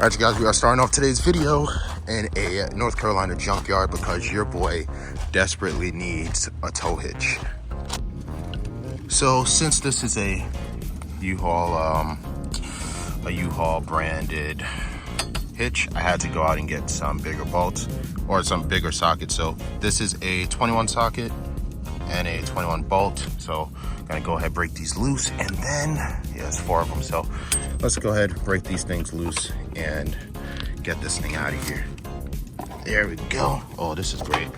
Alright, you guys, we are starting off today's video in a North Carolina junkyard because your boy desperately needs a tow hitch. So since this is a U-Haul branded hitch, I had to go out and get some bigger bolts or some bigger sockets. So this is a 21 socket and a 21 bolt. So I'm gonna go ahead, break these loose, and then, yeah, it's 4 of them. So let's go ahead, break these things loose and get this thing out of here. There we go. Oh, this is great.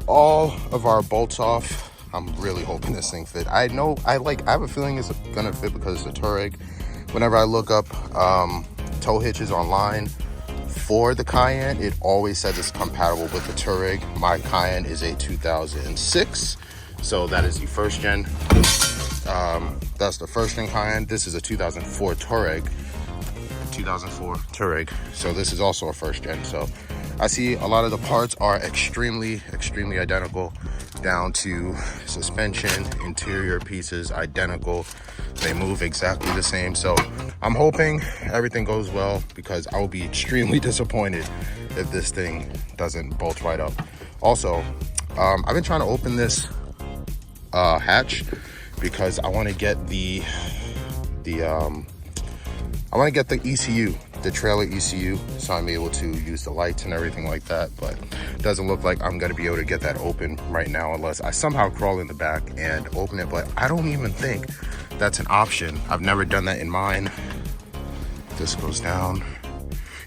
All of our bolts off. I'm really hoping this thing fit. I have a feeling it's gonna fit because it's a Touareg. Whenever I look up tow hitches online for the Cayenne, it always says it's compatible with the Touareg. My Cayenne is a 2006, so that is the first gen. That's the first gen Cayenne. This is a 2004 Touareg. 2004 Touareg. So this is also a first gen. So I see a lot of the parts are extremely identical, down to suspension, interior pieces identical. They move exactly the same. So I'm hoping everything goes well, because I will be extremely disappointed if this thing doesn't bolt right up. Also, I've been trying to open this hatch because I want to get the ECU, the trailer ECU, so I'm able to use the lights and everything like that. But it doesn't look like I'm gonna be able to get that open right now unless I somehow crawl in the back and open it. But I don't even think that's an option. I've never done that in mine. This goes down.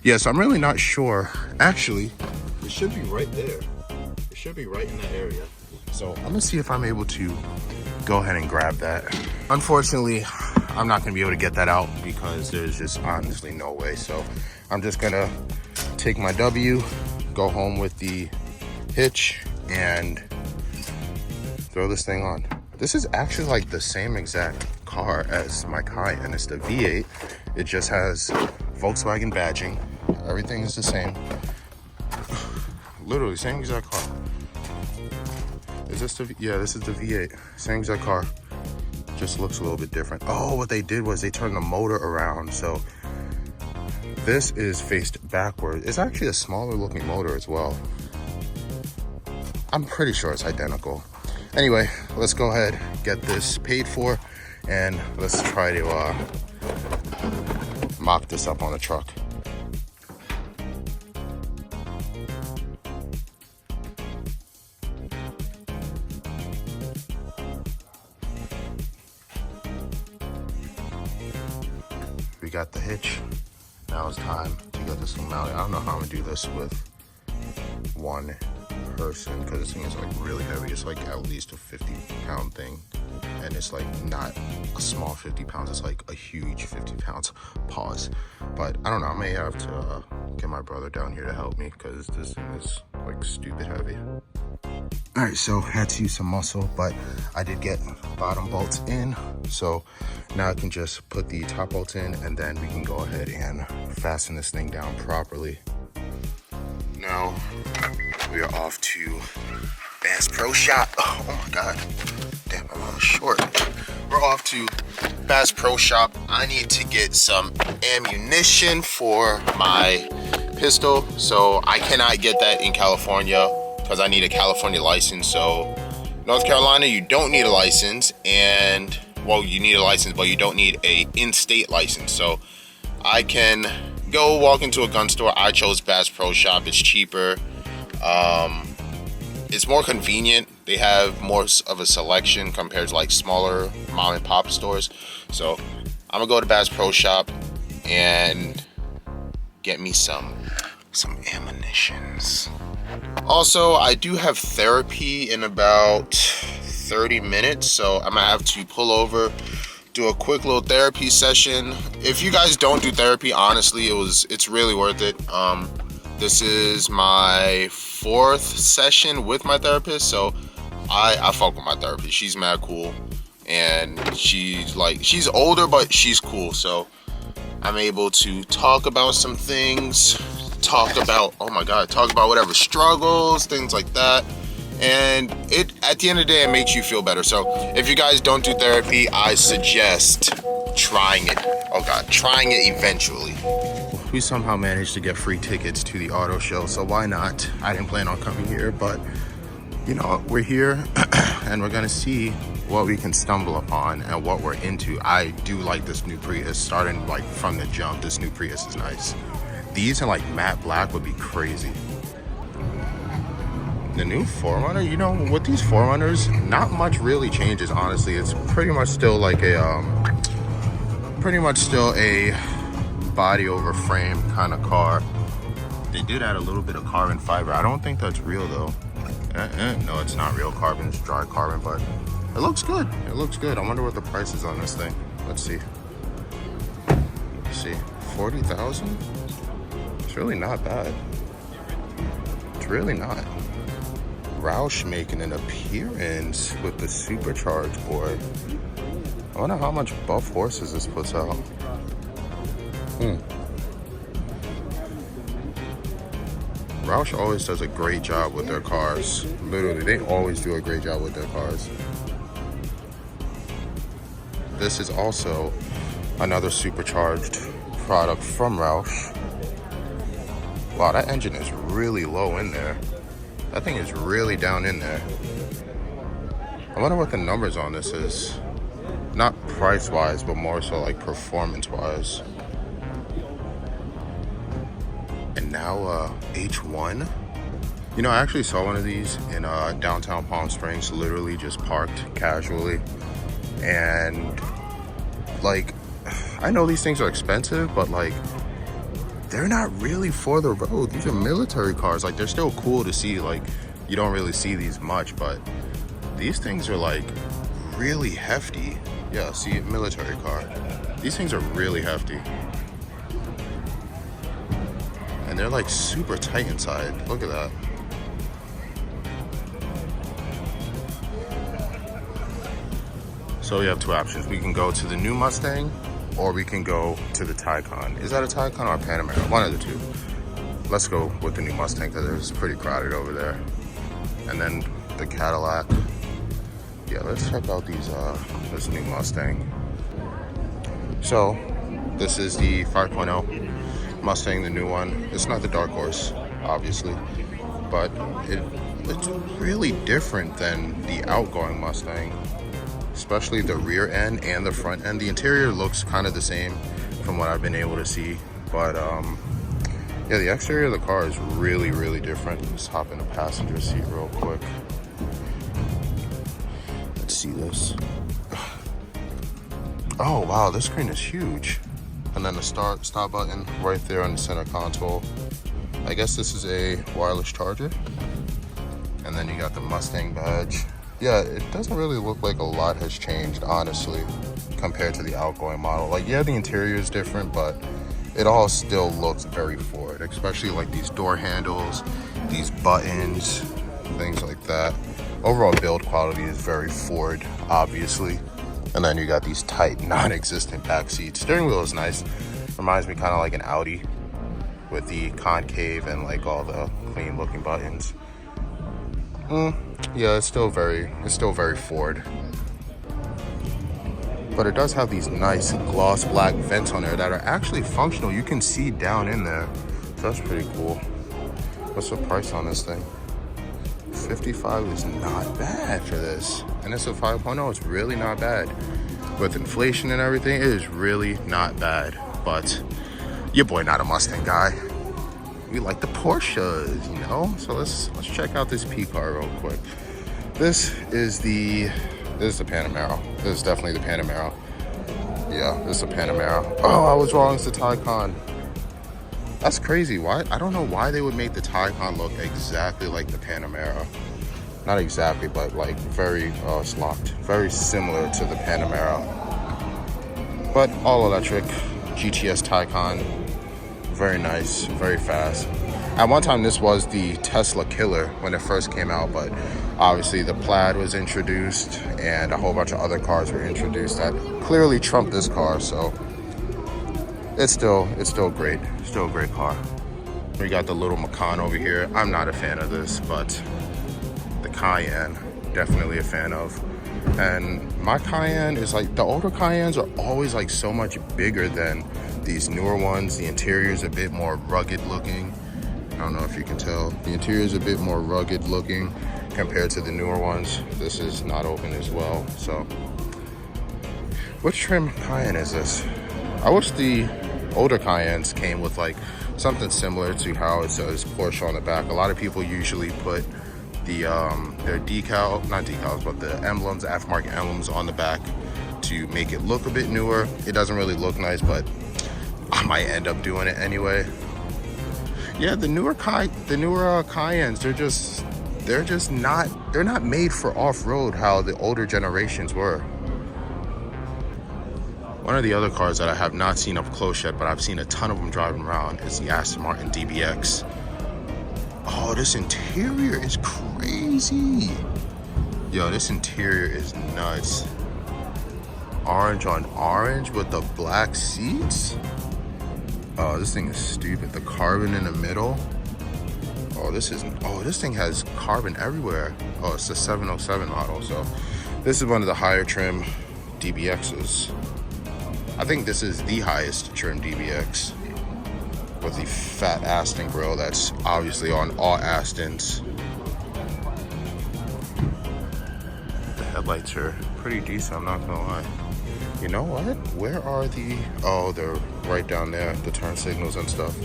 Yeah, so I'm really not sure. Actually, it should be right there. It should be right in that area. So I'm gonna see if I'm able to go ahead and grab that. Unfortunately, I'm not gonna be able to get that out because there's just honestly no way. So I'm just gonna take my W, go home with the hitch, and throw this thing on. This is actually like the same exact car as my Cayenne. It's the V8. It just has Volkswagen badging. Everything is the same. Literally same exact car. Is this the, yeah, this is the V8. Same exact car. Just looks a little bit different. Oh, what they did was they turned the motor around. So this is faced backward. It's actually a smaller looking motor as well. I'm pretty sure it's identical. Anyway, let's go ahead, get this paid for, and let's try to mock this up on the truck. We got the hitch. Now it's time to get this thing mounted. I don't know how I'm gonna do this with one person, because this thing is like really heavy. It's like at least a 50-pound thing, and it's like not a small 50 pounds. It's like a huge 50 pounds. Pause. But I don't know. I may have to get my brother down here to help me, because this thing is like stupid heavy. All right, so had to use some muscle, but I did get bottom bolts in. So now I can just put the top bolts in, and then we can go ahead and fasten this thing down properly. Now we are off to Bass Pro Shop. Oh my God, damn, I'm on short. We're off to Bass Pro Shop. I need to get some ammunition for my pistol. So I cannot get that in California because I need a California license. So North Carolina, you don't need a license, and well, you need a license, but you don't need a in-state license. So I can go walk into a gun store. I chose Bass Pro Shop. It's cheaper. It's more convenient. They have more of a selection compared to like smaller mom and pop stores. So I'm gonna go to Bass Pro Shop and get me some ammunitions. Also, I do have therapy in about 30 minutes, so I'm gonna have to pull over, do a quick little therapy session. If you guys don't do therapy, honestly, it's really worth it. This is my 4th session with my therapist, so I fuck with my therapist. She's mad cool, and she's older, but she's cool. So I'm able to talk about some things, talk about whatever struggles, things like that. And at the end of the day, it makes you feel better. So if you guys don't do therapy, I suggest trying it. Oh God, trying it eventually. we somehow managed to get free tickets to the auto show, so why not? I didn't plan on coming here, but you know, we're here and we're gonna see what we can stumble upon and what we're into. I do like this new Prius. Starting like from the jump, this new Prius is nice. These in like matte black would be crazy. The new 4Runner, you know, with these 4Runners, not much really changes, honestly. It's pretty much still like a body over frame kind of car. They did add a little bit of carbon fiber. I don't think that's real though. No, it's not real carbon, it's dry carbon, but it looks good. It looks good. I wonder what the price is on this thing. Let's see. 40,000? It's really not bad. It's really not. Roush making an appearance with the supercharged board. I wonder how much buff horses this puts out. Roush always does a great job with their cars. Literally, they always do a great job with their cars. This is also another supercharged product from Roush. Wow, that engine is really low in there. That thing is really down in there. I wonder what the numbers on this is. Not price-wise, but more so like performance-wise. And now H1. You know, I actually saw one of these in downtown Palm Springs, literally just parked casually. And like, I know these things are expensive, but like, they're not really for the road. These are military cars. Like, they're still cool to see. Like, you don't really see these much, but these things are like really hefty. Yeah, see, military car. These things are really hefty. And they're like super tight inside. Look at that. So we have two options. We can go to the new Mustang, or we can go to the Taycan. Is that a Taycan or a Panamera? One of the two. Let's go with the new Mustang because it's pretty crowded over there. And then the Cadillac. Yeah, let's check out these this new Mustang. So this is the 5.0 Mustang, the new one. It's not the Dark Horse, obviously, but it's really different than the outgoing Mustang, especially the rear end and the front end. The interior looks kind of the same from what I've been able to see, but yeah, the exterior of the car is really, really different. Let's hop in the passenger seat real quick. Let's see this. Oh wow, this screen is huge. And then the stop button right there on the center console. I guess this is a wireless charger. And then you got the Mustang badge. Yeah, it doesn't really look like a lot has changed, honestly, compared to the outgoing model. Like, yeah, the interior is different, but it all still looks very Ford, especially like these door handles, these buttons, things like that. Overall build quality is very Ford, obviously. And then you got these tight, non-existent back seats. Steering wheel is nice. Reminds me kind of like an Audi with the concave and like all the clean looking buttons. Yeah, it's still very Ford. But it does have these nice gloss black vents on there that are actually functional. You can see down in there. So that's pretty cool. What's the price on this thing? 55 is not bad for this. And it's a 5.0, it's really not bad. With inflation and everything, it is really not bad. But your boy not a Mustang guy. We like the Porsches, you know? So let's check out this P car real quick. This is the Panamera. This is definitely the Panamera. Yeah, this is a Panamera. Oh, I was wrong, it's the Taycan. That's crazy. Why? I don't know why they would make the Taycan look exactly like the Panamera. Not exactly, but like very slopped. Very similar to the Panamera. But all electric GTS Taycan. Very nice, very fast. At one time, this was the Tesla killer when it first came out, but obviously the Plaid was introduced and a whole bunch of other cars were introduced that clearly trumped this car, so it's still great. Still a great car. We got the little Macan over here. I'm not a fan of this, but the Cayenne, definitely a fan of. And my Cayenne is like, the older Cayennes are always like so much bigger than these newer ones, the interior is a bit more rugged looking. I don't know if you can tell. The interior is a bit more rugged looking compared to the newer ones. This is not open as well. So, which trim Cayenne is this? I wish the older Cayennes came with like something similar to how it says Porsche on the back. A lot of people usually put the their not decals, but the emblems, aftermarket emblems on the back to make it look a bit newer. It doesn't really look nice, but I might end up doing it anyway. Yeah, the newer Cayennes, they're not made for off-road how the older generations were. One of the other cars that I have not seen up close yet, but I've seen a ton of them driving around, is the Aston Martin DBX. Oh, this interior is crazy. Yo, this interior is nuts. Orange on orange with the black seats. Oh, this thing is stupid. The carbon in the middle. Oh, this thing has carbon everywhere. Oh, it's the 707 model. So this is one of the higher trim DBXs. I think this is the highest trim DBX with the fat Aston grille that's obviously on all Astons. The headlights are pretty decent, I'm not gonna lie. You know what? Where are the... Oh, they're right down there, the turn signals and stuff.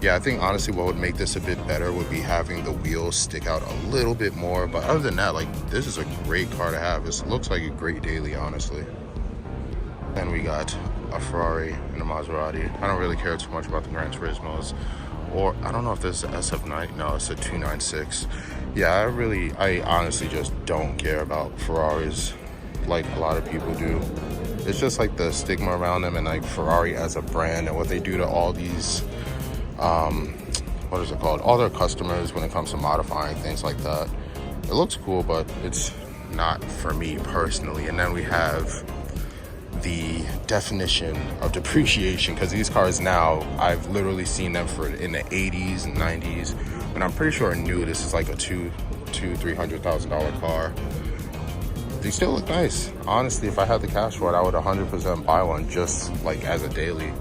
Yeah, I think honestly what would make this a bit better would be having the wheels stick out a little bit more. But other than that, like, this is a great car to have. This looks like a great daily, honestly. Then we got a Ferrari and a Maserati. I don't really care too much about the Gran Turismos. Or, I don't know if this is a SF9. No, it's a 296. Yeah, I honestly just don't care about Ferraris like a lot of people do. It's just like the stigma around them and like Ferrari as a brand and what they do to all these, what is it called? All their customers when it comes to modifying things like that. It looks cool, but it's not for me personally. And then we have the definition of depreciation, because these cars now, I've literally seen them in the 80s and 90s, and I'm pretty sure new this is like a $300,000 car. They still look nice. Honestly, if I had the cash for it, I would 100% buy one just like as a daily.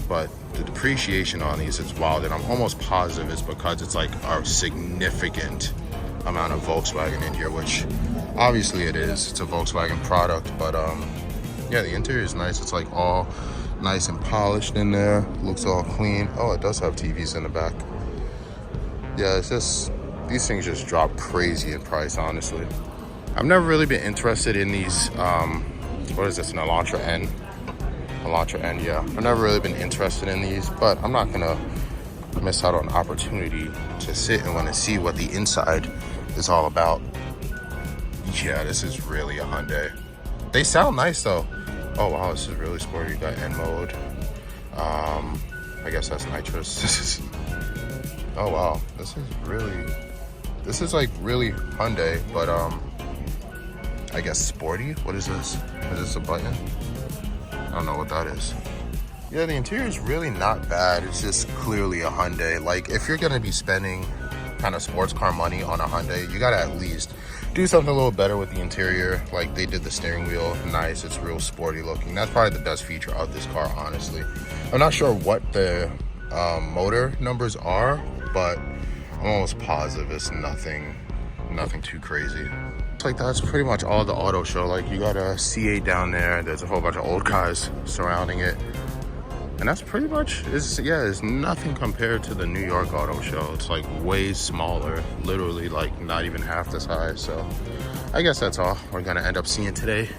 But the depreciation on these is wild, and I'm almost positive it's because it's like a significant amount of Volkswagen in here, which obviously it is. It's a Volkswagen product, but yeah, the interior is nice. It's like all nice and polished in there. Looks all clean. Oh, it does have TVs in the back. Yeah, it's just, these things just drop crazy in price, honestly. I've never really been interested in these, what is this, an Elantra N? Elantra N, yeah. I've never really been interested in these, but I'm not gonna miss out on an opportunity to sit and want to see what the inside is all about. Yeah, this is really a Hyundai. They sound nice though. Oh wow, this is really sporty. You got N mode. I guess that's nitrous. Oh wow, this is like really Hyundai, but I guess sporty. What is this? Is this a button? I don't know what that is. Yeah, the interior is really not bad. It's just clearly a Hyundai. Like, if you're gonna be spending kind of sports car money on a Hyundai, you gotta at least do something a little better with the interior. Like, they did the steering wheel nice. It's real sporty looking. That's probably the best feature of this car, honestly. I'm not sure what the motor numbers are, but I'm almost positive it's nothing too crazy. Like, that's pretty much all the auto show. Like, you got a C8 down there. There's a whole bunch of old guys surrounding it. And that's pretty much, it's nothing compared to the New York Auto Show. It's like way smaller, literally like not even half the size. So I guess that's all we're gonna end up seeing today.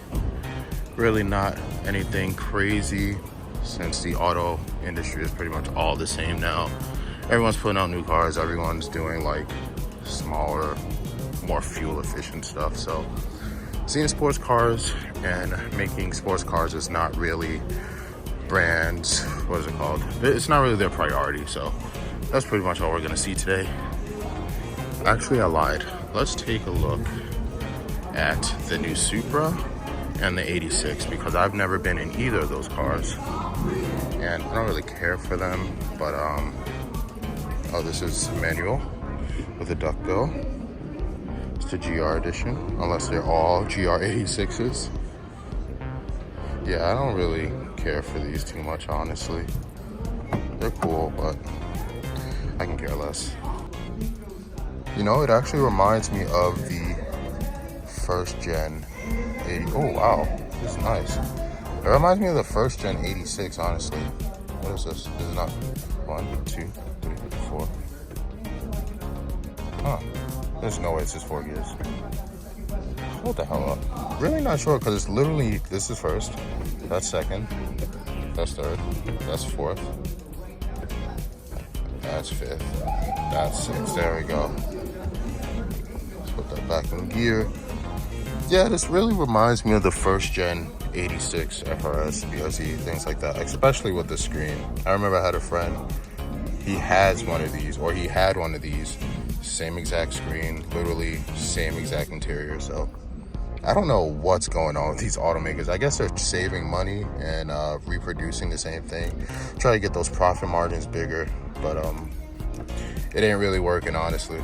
Really not anything crazy, since the auto industry is pretty much all the same now. Everyone's putting out new cars. Everyone's doing like smaller, more fuel efficient stuff. So seeing sports cars and making sports cars is not really brands, what is it called? It's not really their priority. So that's pretty much all we're gonna see today. Actually, I lied. Let's take a look at the new Supra and the 86, because I've never been in either of those cars and I don't really care for them. But oh, this is manual with a duckbill. It's the GR edition, unless they're all GR86s. Yeah, I don't really care for these too much, honestly. They're cool, but I can care less. You know, it actually reminds me of the first gen 80. Oh, wow. This is nice. It reminds me of the first gen 86, honestly. What is this? This is not 1, 2, 3, 4. Huh. There's no way it's just 4 gears. Hold the hell up. Really not sure because it's literally, this is first, that's second, that's third, that's fourth, that's fifth, that's sixth. There we go. Let's put that back in gear. Yeah, this really reminds me of the first gen 86 FRS, BRZ, things like that, especially with the screen. I remember I had a friend, he has one of these, or he had one of these, same exact screen, literally same exact interior. So I don't know what's going on with these automakers. I guess they're saving money and reproducing the same thing, try to get those profit margins bigger, but it ain't really working, honestly.